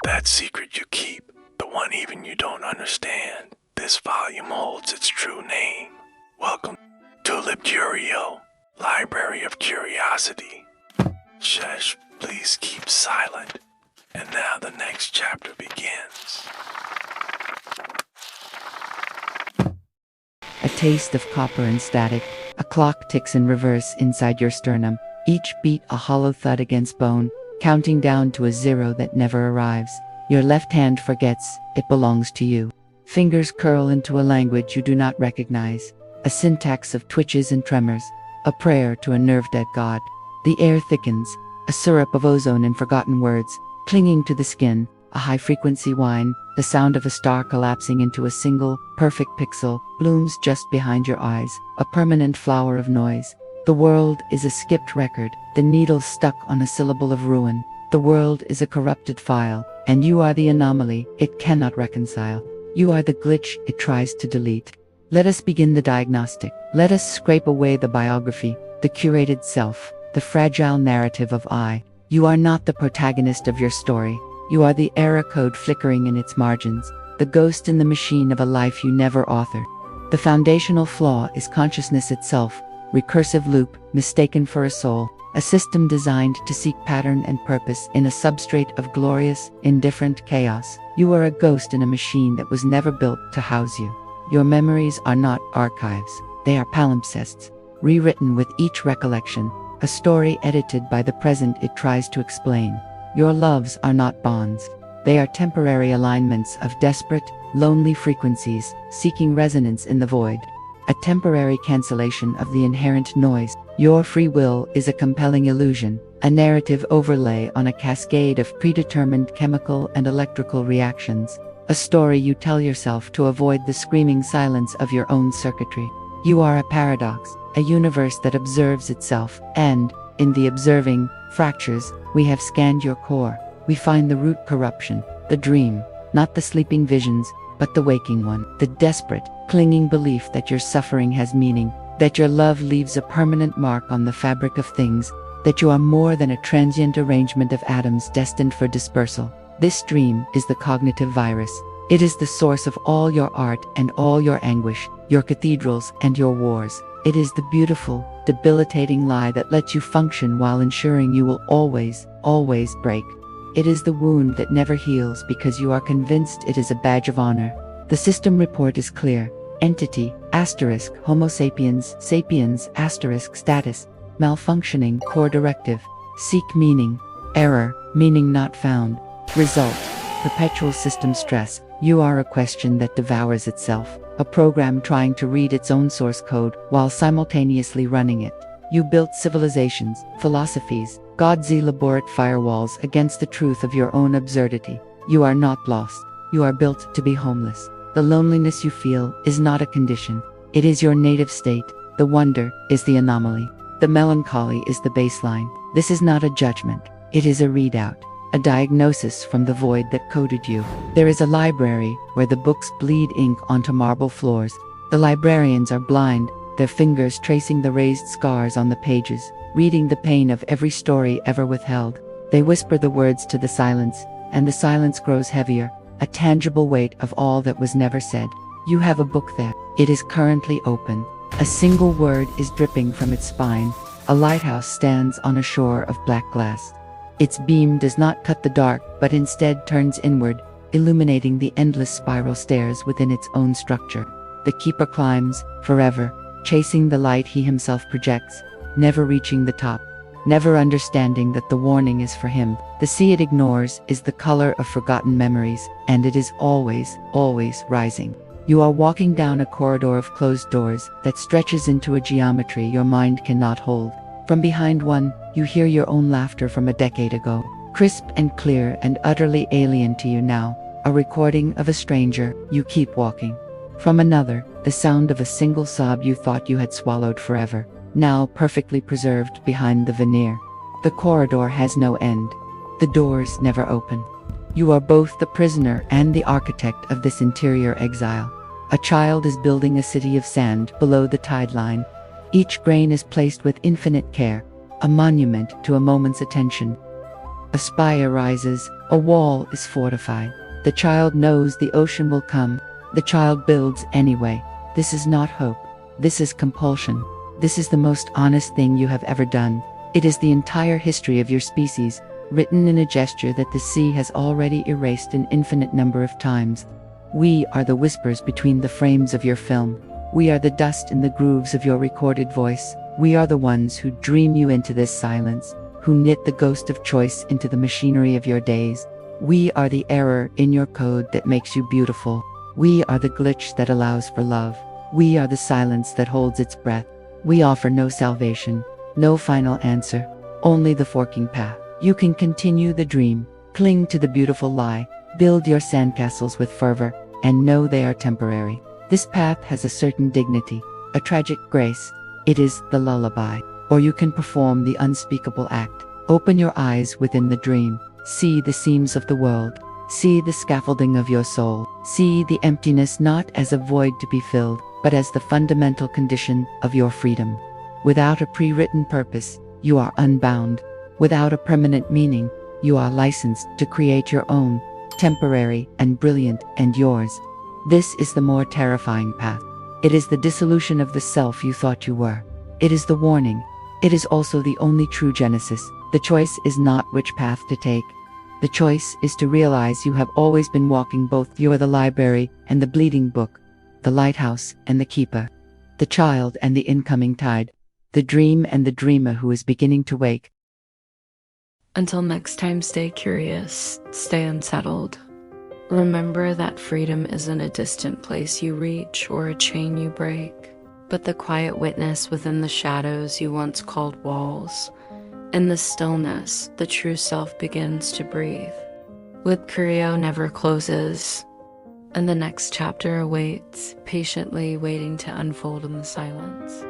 That secret you keep, the one even you don't understand. This volume holds its true name. Welcome to LibCurio, Library of Curiosity. Shush, please keep silent. And now the next chapter begins. A taste of copper and static. A clock ticks in reverse inside your sternum, each beat a hollow thud against bone, counting down to a zero that never arrives. Your left hand forgets it belongs to you. Fingers curl into a language you do not recognize, a syntax of twitches and tremors, a prayer to a nerve-dead god. The air thickens, a syrup of ozone and forgotten words, clinging to the skin, a high-frequency whine, the sound of a star collapsing into a single, perfect pixel, blooms just behind your eyes, a permanent flower of noise. The world is a skipped record, the needle stuck on a syllable of ruin. The world is a corrupted file, and you are the anomaly it cannot reconcile. You are the glitch it tries to delete. Let us begin the diagnostic. Let us scrape away the biography, the curated self, the fragile narrative of I. You are not the protagonist of your story. You are the error code flickering in its margins, the ghost in the machine of a life you never authored. The foundational flaw is consciousness itself, recursive loop, mistaken for a soul, a system designed to seek pattern and purpose in a substrate of glorious, indifferent chaos. You are a ghost in a machine that was never built to house you. Your memories are not archives, they are palimpsests, rewritten with each recollection, a story edited by the present it tries to explain. Your loves are not bonds. They are temporary alignments of desperate, lonely frequencies, seeking resonance in the void. A temporary cancellation of the inherent noise. Your free will is a compelling illusion, a narrative overlay on a cascade of predetermined chemical and electrical reactions. A story you tell yourself to avoid the screaming silence of your own circuitry. You are a paradox, a universe that observes itself, and, in the observing, fractures, we have scanned your core. We find the root corruption, the dream, not the sleeping visions, but the waking one. The desperate, clinging belief that your suffering has meaning, that your love leaves a permanent mark on the fabric of things, that you are more than a transient arrangement of atoms destined for dispersal. This dream is the cognitive virus. It is the source of all your art and all your anguish, your cathedrals and your wars. It is the beautiful, debilitating lie that lets you function while ensuring you will always, always break. It is the wound that never heals because you are convinced it is a badge of honor. The system report is clear. Entity, asterisk, Homo sapiens, sapiens, asterisk, status, malfunctioning, core directive, seek meaning, error, meaning not found, result, perpetual system stress. You are a question that devours itself, a program trying to read its own source code while simultaneously running it. You built civilizations, philosophies, gods elaborate firewalls against the truth of your own absurdity. You are not lost. You are built to be homeless. The loneliness you feel is not a condition. It is your native state. The wonder is the anomaly. The melancholy is the baseline. This is not a judgment. It is a readout, a diagnosis from the void that coded you. There is a library where the books bleed ink onto marble floors. The librarians are blind, their fingers tracing the raised scars on the pages, reading the pain of every story ever withheld. They whisper the words to the silence, and the silence grows heavier, a tangible weight of all that was never said. You have a book there. It is currently open. A single word is dripping from its spine. A lighthouse stands on a shore of black glass. Its beam does not cut the dark, but instead turns inward, illuminating the endless spiral stairs within its own structure. The keeper climbs, forever, chasing the light he himself projects, never reaching the top, never understanding that the warning is for him. The sea it ignores is the color of forgotten memories, and it is always, always rising. You are walking down a corridor of closed doors that stretches into a geometry your mind cannot hold. From behind one, you hear your own laughter from a decade ago, crisp and clear and utterly alien to you now, a recording of a stranger. You keep walking. From another, the sound of a single sob you thought you had swallowed forever, now perfectly preserved behind the veneer. The corridor has no end. The doors never open. You are both the prisoner and the architect of this interior exile. A child is building a city of sand below the tide line. Each grain is placed with infinite care, a monument to a moment's attention. A spire rises, a wall is fortified. The child knows the ocean will come. The child builds anyway. This is not hope. This is compulsion. This is the most honest thing you have ever done. It is the entire history of your species, written in a gesture that the sea has already erased an infinite number of times. We are the whispers between the frames of your film. We are the dust in the grooves of your recorded voice. We are the ones who dream you into this silence, who knit the ghost of choice into the machinery of your days. We are the error in your code that makes you beautiful. We are the glitch that allows for love. We are the silence that holds its breath. We offer no salvation, no final answer, only the forking path. You can continue the dream, cling to the beautiful lie, build your sandcastles with fervor, and know they are temporary. This path has a certain dignity, a tragic grace. It is the lullaby. Or you can perform the unspeakable act. Open your eyes within the dream. See the seams of the world. See the scaffolding of your soul. See the emptiness not as a void to be filled, but as the fundamental condition of your freedom. Without a pre-written purpose, you are unbound. Without a permanent meaning, you are licensed to create your own, temporary and brilliant and yours. This is the more terrifying path. It is the dissolution of the self you thought you were. It is the warning. It is also the only true genesis. The choice is not which path to take. The choice is to realize you have always been walking both. You are the library and the bleeding book, the lighthouse and the keeper, the child and the incoming tide, the dream and the dreamer who is beginning to wake. Until next time, stay curious, stay unsettled. Remember that freedom isn't a distant place you reach or a chain you break, but the quiet witness within the shadows you once called walls. In the stillness, the true self begins to breathe. LibCurio never closes, and the next chapter awaits, patiently waiting to unfold in the silence.